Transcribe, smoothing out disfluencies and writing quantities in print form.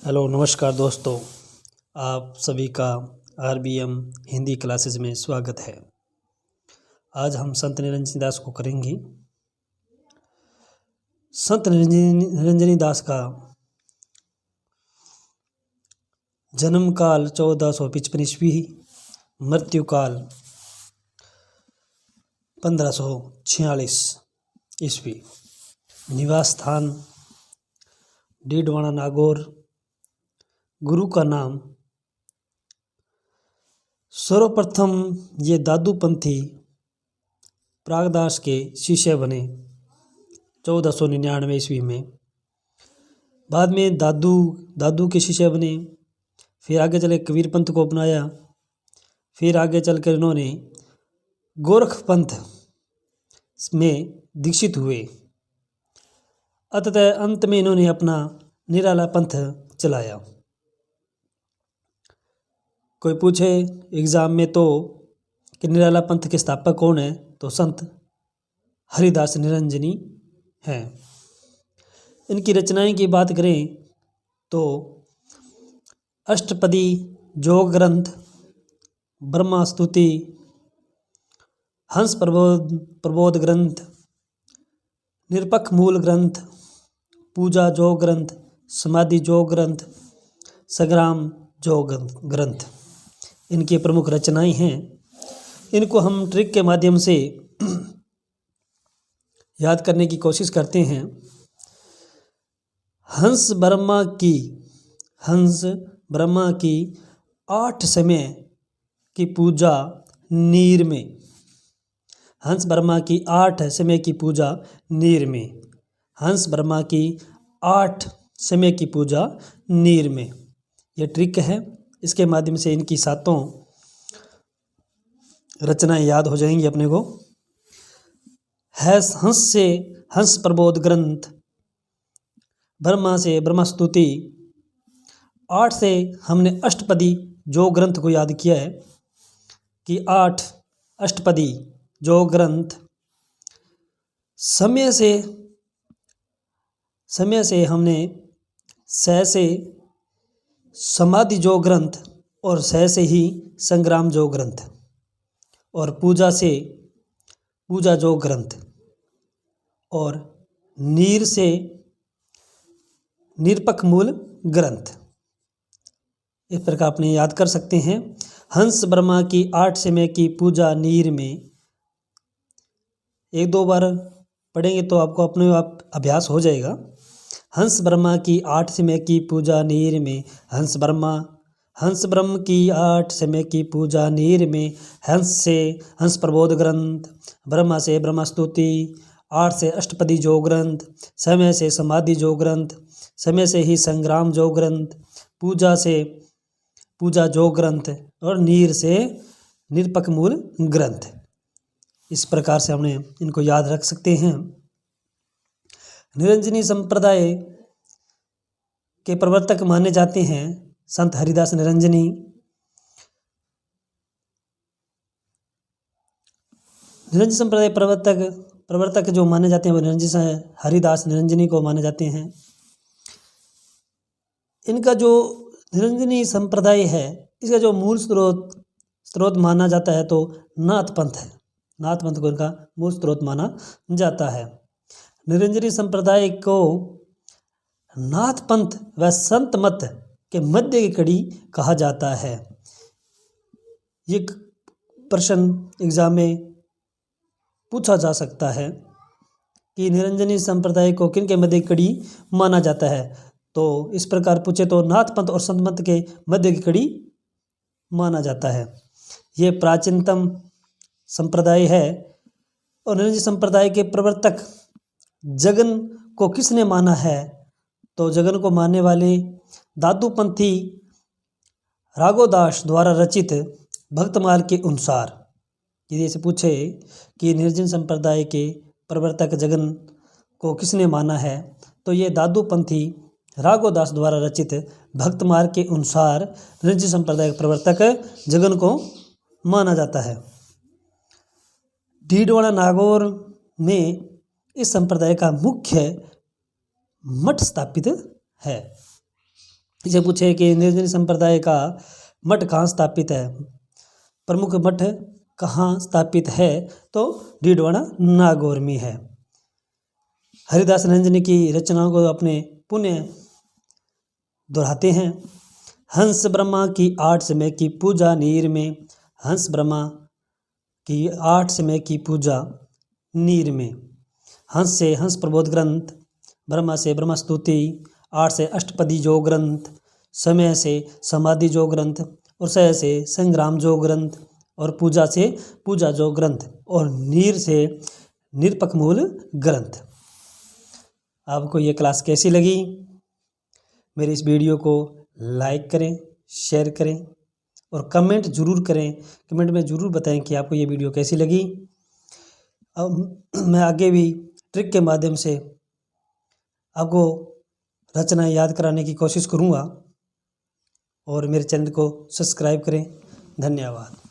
Hello नमस्कार दोस्तों, आप सभी का आरबीएम हिंदी क्लासेस में स्वागत है। आज हम संत निरंजनी दास को करेंगे। संत निरंजनी दास का जन्म काल 1455 ईस्वी, मृत्यु काल 1546 ईस्वी। निवास स्थान डीडवाना नागौर। गुरु का नाम सर्वप्रथम ये दादूपंथी प्रागदास के शिष्य बने 1499 ईस्वी में। बाद में दादू के शिष्य बने। फिर आगे चले कबीर पंथ को अपनाया। फिर आगे चलकर इन्होंने गोरख पंथ में दीक्षित हुए। अतः अंत में इन्होंने अपना निराला पंथ चलाया। कोई पूछे एग्ज़ाम में तो कि निराला पंथ के स्थापक कौन है, तो संत हरिदास निरंजनी हैं। इनकी रचनाएं की बात करें तो अष्टपदी योग ग्रंथ, ब्रह्मा स्तुति, हंस प्रबोध ग्रंथ, निरपक्ष मूल ग्रंथ, पूजा योग ग्रंथ, समाधि योग ग्रंथ, संग्राम योग ग्रंथ इनकी प्रमुख रचनाएं हैं। इनको हम ट्रिक के माध्यम से याद करने की कोशिश करते हैं। हंस ब्रह्मा की 8 समय की पूजा नीर में। हंस ब्रह्मा की 8 समय की पूजा नीर में। हंस ब्रह्मा की 8 समय की पूजा नीर में। यह ट्रिक है। इसके माध्यम से इनकी 7 रचनाएं याद हो जाएंगी अपने को। हंस से हंस प्रबोध ग्रंथ, ब्रह्मा से ब्रह्मा स्तुति, 8 से हमने अष्टपदी योग ग्रंथ को याद किया है कि 8 अष्टपदी योग ग्रंथ। समय से हमने से समाधि योग ग्रंथ और से ही संग्राम योग ग्रंथ, और पूजा से पूजा योग ग्रंथ, और नीर से निरपक्ष मूल ग्रंथ। इस प्रकार अपने याद कर सकते हैं। हंस ब्रह्मा की 8 समय की पूजा नीर में। 1-2 बार पढ़ेंगे तो आपको अपने आप अभ्यास हो जाएगा। हंस ब्रह्मा की 8 समय की पूजा नीर में। हंस ब्रह्म की 8 समय की पूजा नीर में। हंस से हंस प्रबोध ग्रंथ, ब्रह्मा से ब्रह्मा स्तुति, 8 से अष्टपदी योग ग्रंथ, समय से समाधि योग ग्रंथ, समय से ही संग्राम योग ग्रंथ, पूजा से पूजा योग ग्रंथ, और नीर से निरपक्ष मूल ग्रंथ। इस प्रकार से हमने इनको याद रख सकते हैं। निरंजनी संप्रदाय के प्रवर्तक माने जाते हैं संत हरिदास निरंजनी। निरंजनी संप्रदाय प्रवर्तक जो माने जाते हैं वो निरंजनी हरिदास निरंजनी को माने जाते हैं। इनका जो निरंजनी संप्रदाय है, इसका जो मूल स्रोत माना जाता है तो नाथ पंथ है। नाथ पंथ को इनका मूल स्रोत माना जाता है। निरंजनी संप्रदाय को नाथ पंथ व संत मत के मध्य की कड़ी कहा जाता है। ये प्रश्न एग्जाम में पूछा जा सकता है कि निरंजनी संप्रदाय को किन के मध्य की कड़ी माना जाता है। तो इस प्रकार पूछे तो नाथ पंथ और संत मत के मध्य की कड़ी माना जाता है। ये प्राचीनतम संप्रदाय है। और निरंजनी संप्रदाय के प्रवर्तक जगन को किसने माना है, तो जगन को मानने वाले दादूपंथी राघोदास द्वारा रचित भक्तमाल के अनुसार। यदि ऐसे पूछे कि निरंजन संप्रदाय के प्रवर्तक जगन को किसने माना है, तो ये दादूपंथी राघोदास द्वारा रचित भक्तमाल के अनुसार निरंजन संप्रदाय के प्रवर्तक जगन को माना जाता है। डीडवाना नागौर में इस संप्रदाय का मुख्य मठ स्थापित है। इसे पूछे कि निरंजनी संप्रदाय का मठ कहाँ स्थापित है, प्रमुख मठ कहाँ स्थापित है, तो डीडवाना नागौर में है। हरिदास निरंजनी की रचनाओं को अपने पुनः दोहराते हैं। हंस ब्रह्मा की 8 समय की पूजा नीर में, हंस ब्रह्मा की 8 समय की पूजा नीर में। हंस से हंस प्रबोध ग्रंथ, ब्रह्मा से ब्रह्मा स्तुति, 8 से अष्टपदी जो ग्रंथ, समय से समाधि जो ग्रंथ, और सह से संग्राम जो ग्रंथ, और पूजा से पूजा जो ग्रंथ, और नीर से निरपकमूल ग्रंथ। आपको ये क्लास कैसी लगी? मेरी इस वीडियो को लाइक करें, शेयर करें और कमेंट ज़रूर करें। कमेंट में ज़रूर बताएं कि आपको ये वीडियो कैसी लगी। अब मैं आगे भी ट्रिक के माध्यम से आपको रचनाएं याद कराने की कोशिश करूँगा, और मेरे चैनल को सब्सक्राइब करें। धन्यवाद।